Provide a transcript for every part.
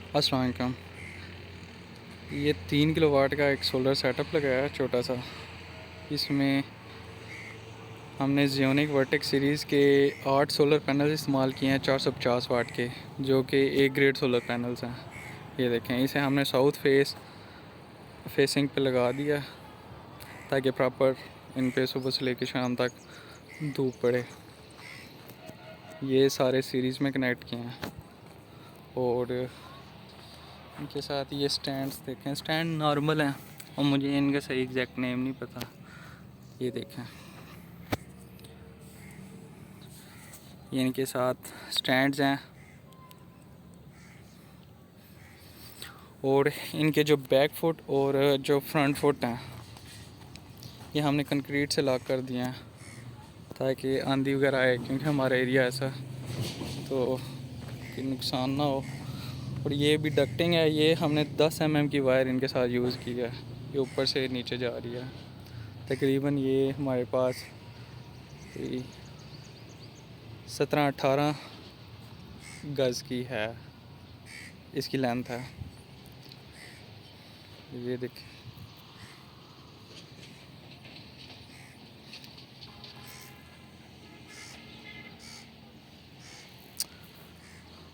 अस्सलाम वालेकुम। ये 3 किलोवाट का एक सोलर सेटअप लगाया है छोटा सा। इसमें हमने जियोनिक वर्टेक्स सीरीज़ के 8 सोलर पैनल इस्तेमाल किए हैं 450 वाट के, जो कि ए ग्रेड सोलर पैनल्स हैं। ये देखें, इसे हमने साउथ फेसिंग पे लगा दिया ताकि प्रॉपर इन पे सुबह से लेकर शाम तक धूप पड़े। ये सारे सीरीज़ में कनेक्ट किए हैं। और इनके साथ ये स्टैंड्स देखें, स्टैंड नॉर्मल हैं और मुझे इनका सही एग्जैक्ट नेम नहीं पता। ये देखें, ये इनके साथ स्टैंड्स हैं और इनके जो बैक फुट और जो फ्रंट फुट हैं ये हमने कंक्रीट से लॉक कर दिए हैं ताकि आंधी वगैरह आए, क्योंकि हमारा एरिया ऐसा तो कि नुकसान ना हो। और ये भी डक्टिंग है, ये हमने 10 mm की वायर इनके साथ यूज़ की है। ये ऊपर से नीचे जा रही है। तकरीबन ये हमारे पास 17-18 गज़ की है, इसकी लेंथ है। ये देखिए,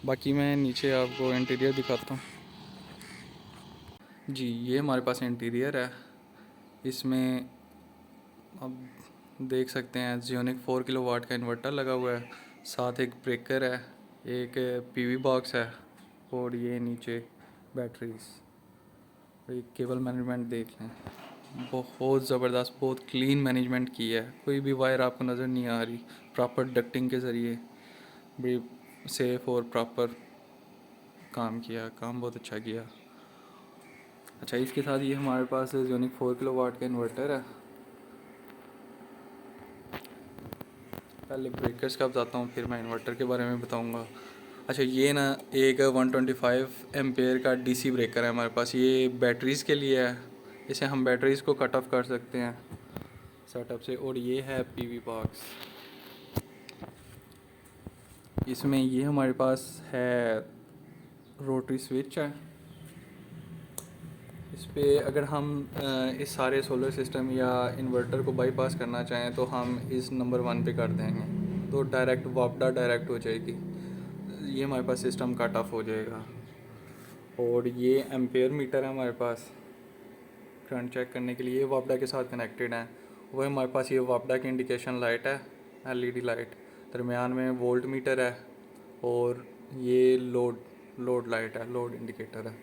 बाकी मैं नीचे आपको इंटीरियर दिखाता हूँ। जी, ये हमारे पास इंटीरियर है। इसमें अब देख सकते हैं जियोनिक 4 किलोवाट का इन्वर्टर लगा हुआ है, साथ एक ब्रेकर है, एक पीवी बॉक्स है और ये नीचे बैटरीज। एक केबल मैनेजमेंट देख लें, बहुत ज़बरदस्त, बहुत क्लीन मैनेजमेंट की है। कोई भी वायर आपको नज़र नहीं आ रही। प्रॉपर डक्टिंग के ज़रिए बड़ी सेफ़ और प्रॉपर काम किया, काम बहुत अच्छा किया। अच्छा, इसके साथ ये हमारे पास जियोनिक 4 किलोवाट का इन्वर्टर है। पहले ब्रेकर्स का बताता हूँ, फिर मैं इन्वर्टर के बारे में बताऊँगा। अच्छा, ये ना एक 125 एम्पेयर का डीसी ब्रेकर है हमारे पास। ये बैटरीज़ के लिए है, इसे हम बैटरीज़ को कट ऑफ कर सकते हैं सेटअप से। और ये है पीवी बॉक्स। इसमें ये हमारे पास है रोटरी स्विच है। इस पे अगर हम इस सारे सोलर सिस्टम या इन्वर्टर को बाईपास करना चाहें तो हम इस नंबर 1 पे कर देंगे, तो डायरेक्ट वापडा डायरेक्ट हो जाएगी। ये हमारे पास सिस्टम कट ऑफ हो जाएगा। और ये एम्पेयर मीटर है हमारे पास करंट चेक करने के लिए, वापडा के साथ कनेक्टेड है। वह हमारे पास ये वापडा की इंडिकेशन लाइट है, एलईडी लाइट। दरमियान में वोल्ट मीटर है और ये लोड लाइट है, लोड इंडिकेटर है।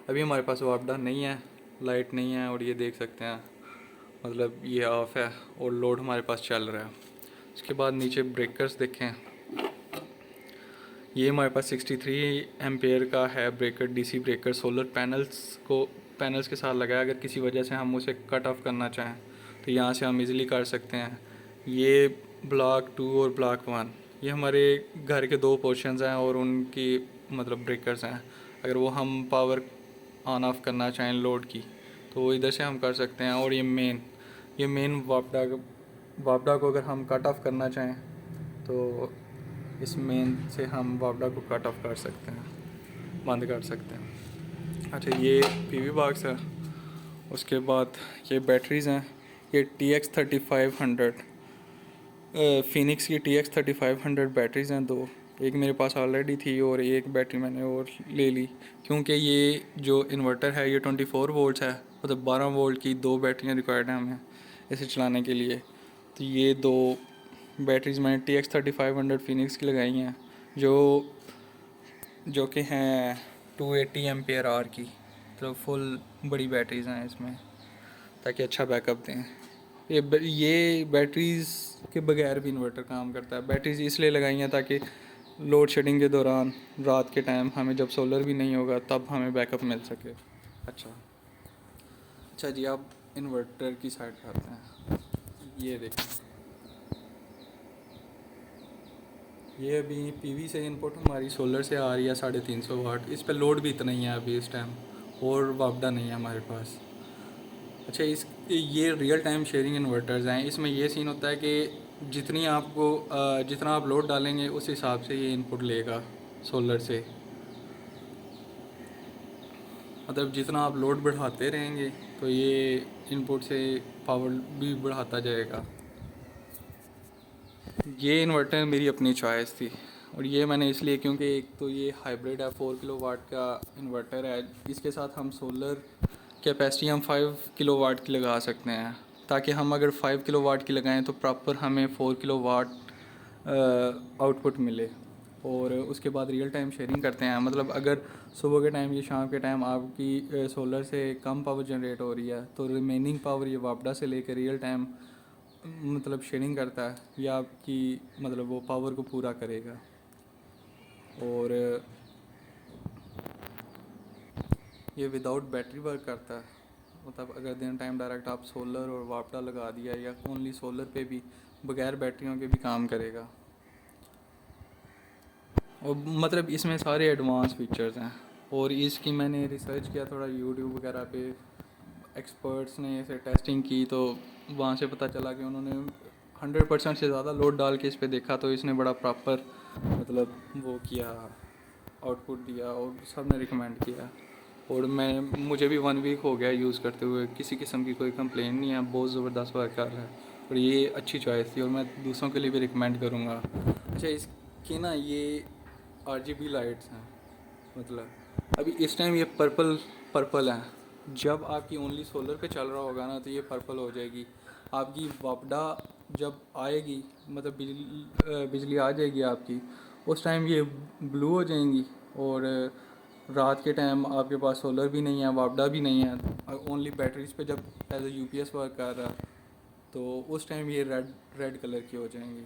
अभी हमारे पास वापडा नहीं है, लाइट नहीं है, और ये देख सकते हैं, मतलब ये ऑफ है और लोड हमारे पास चल रहा है। उसके बाद नीचे ब्रेकर्स देखें, ये हमारे पास 63 एम्पेयर का है breaker, DC breaker. Solar panels के साथ लगाया। अगर किसी वजह से हम उसे कट ऑफ करना चाहें तो यहाँ से हम इजीली कर सकते हैं। ये ब्लॉक 2 और ब्लॉक 1 ये हमारे घर के 2 पोर्शंस हैं और उनकी मतलब ब्रेकर्स हैं। अगर वो हम पावर ऑन ऑफ करना चाहें लोड की तो वो इधर से हम कर सकते हैं। और ये मेन वापडा को अगर हम कट ऑफ करना चाहें तो इस मेन से हम वापडा को कट ऑफ कर सकते हैं, बंद कर सकते हैं। अच्छा, ये पीवी बॉक्स है। उसके बाद ये बैटरीज़ हैं। ये TX3500 फिनिक्स की TX3500 बैटरीज़ हैं 2। एक मेरे पास ऑलरेडी थी और एक बैटरी मैंने और ले ली, क्योंकि ये जो इन्वर्टर है ये 24 वोल्ट्स है, मतलब 12 वोल्ट की 2 बैटरियाँ रिक्वायर्ड हैं हमें इसे चलाने के लिए। तो ये 2 बैटरीज़ मैंने TX3500 फिनिक्स की लगाई हैं, जो कि हैं 280 एम्पेयर आवर की, मतलब फुल बड़ी बैटरीज़ हैं इसमें, ताकि अच्छा बैकअप दें। ये बैटरीज़ के बगैर भी इन्वर्टर काम करता है। बैटरीज़ इसलिए लगाई हैं ताकि लोड शेडिंग के दौरान रात के टाइम हमें जब सोलर भी नहीं होगा तब हमें बैकअप मिल सके। अच्छा जी, आप इन्वर्टर की साइड पे आते हैं। ये देखें, ये अभी पीवी से इनपुट हमारी सोलर से आ रही है 350 वाट। इस पर लोड भी इतना ही है अभी इस टाइम, और वापडा नहीं है हमारे पास। अच्छा, ये रियल टाइम शेयरिंग इन्वर्टर्स हैं। इसमें ये सीन होता है कि जितना आप लोड डालेंगे उस हिसाब से ये इनपुट लेगा सोलर से। मतलब जितना आप लोड बढ़ाते रहेंगे तो ये इनपुट से पावर भी बढ़ाता जाएगा। ये इन्वर्टर मेरी अपनी चॉइस थी, और ये मैंने इसलिए क्योंकि एक तो ये हाइब्रिड है, 4 किलोवाट का इन्वर्टर है। इसके साथ हम सोलर कैपेसिटी हम 5 किलोवाट की लगा सकते हैं, ताकि हम अगर 5 किलोवाट की लगाएं तो प्रॉपर हमें 4 किलोवाट आउटपुट मिले। और उसके बाद रियल टाइम शेयरिंग करते हैं, मतलब अगर सुबह के टाइम या शाम के टाइम आपकी सोलर से कम पावर जनरेट हो रही है तो रिमेनिंग पावर ये वापडा से लेकर रियल टाइम मतलब शेयरिंग करता है, या आपकी मतलब वो पावर को पूरा करेगा। और ये विदाउट बैटरी वर्क करता है, मतलब अगर दिन टाइम डायरेक्ट आप सोलर और वापडा लगा दिया या ओनली सोलर पे भी बगैर बैटरियों के भी काम करेगा। और मतलब इसमें सारे एडवांस फीचर्स हैं। और इसकी मैंने रिसर्च किया थोड़ा यूट्यूब वगैरह पे, एक्सपर्ट्स ने इसे टेस्टिंग की तो वहाँ से पता चला कि उन्होंने 100% से ज़्यादा लोड डाल के इस पे देखा तो इसने बड़ा प्रॉपर मतलब वो किया, आउटपुट दिया, और सब ने रिकमेंड किया। और मुझे भी 1 वीक हो गया यूज़ करते हुए, किसी किस्म की कोई कंप्लेन नहीं है, बहुत ज़बरदस्त वर्क कर रहा है। और ये अच्छी चॉइस थी और मैं दूसरों के लिए भी रिकमेंड करूँगा। अच्छा, इसकी ना ये RGB लाइट्स हैं, मतलब अभी इस टाइम ये पर्पल है। जब आपकी ओनली सोलर पे चल रहा होगा ना तो ये पर्पल हो जाएगी। आपकी वापडा जब आएगी, मतलब बिजली आ जाएगी आपकी, उस टाइम ये ब्लू हो जाएंगी। और रात के टाइम आपके पास सोलर भी नहीं है, वापडा भी नहीं है, ओनली बैटरीज पे जब एज ए UPS वर्क कर रहा है तो उस टाइम ये रेड रेड कलर की हो जाएंगी।